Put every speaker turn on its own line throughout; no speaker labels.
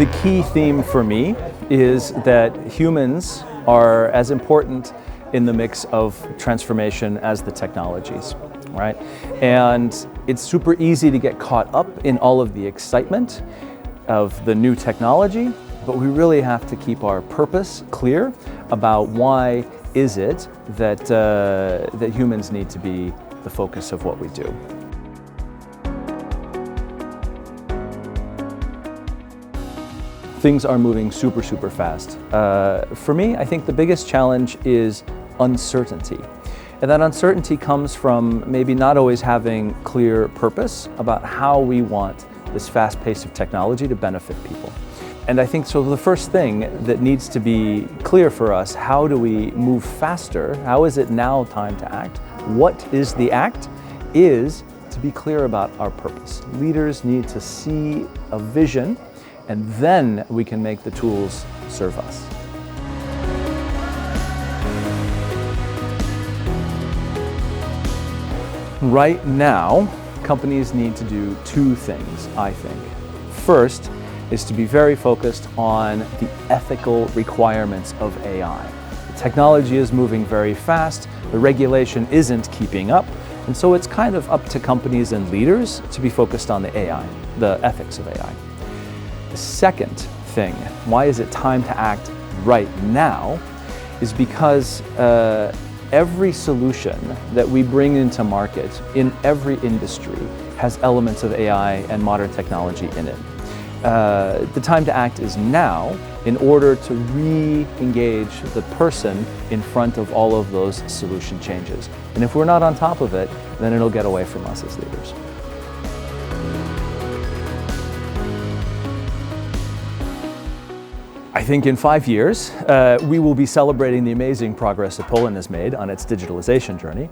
The key theme for me is that humans are as important in the mix of transformation as the technologies, right? And it's super easy to get caught up in all of the excitement of the new technology, but we really have to keep our purpose clear about why is it that, that humans need to be the focus of what we do. Things are moving super fast. For me, I think the biggest challenge is uncertainty. And that uncertainty comes from maybe not always having clear purpose about how we want this fast pace of technology to benefit people. And I think so the first thing that needs to be clear for us, how do we move faster? How is it now time to act? What is the act? Is to be clear about our purpose. Leaders need to see a vision, and then we can make the tools serve us. Right now, companies need to do two things, I think. First is to be very focused on the ethical requirements of AI. The technology is moving very fast, the regulation isn't keeping up, and so it's kind of up to companies and leaders to be focused on the AI, the ethics of AI. The second thing, why is it time to act right now, is because every solution that we bring into market in every industry has elements of AI and modern technology in it. The time to act is now in order to re-engage the person in front of all of those solution changes. And if we're not on top of it, then it'll get away from us as leaders. I think in 5 years, we will be celebrating the amazing progress that Poland has made on its digitalization journey.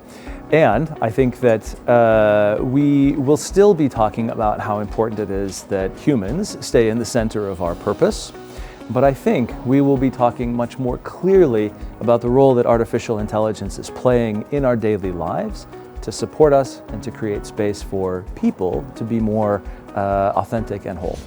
And I think that we will still be talking about how important it is that humans stay in the center of our purpose. But I think we will be talking much more clearly about the role that artificial intelligence is playing in our daily lives to support us and to create space for people to be more authentic and whole.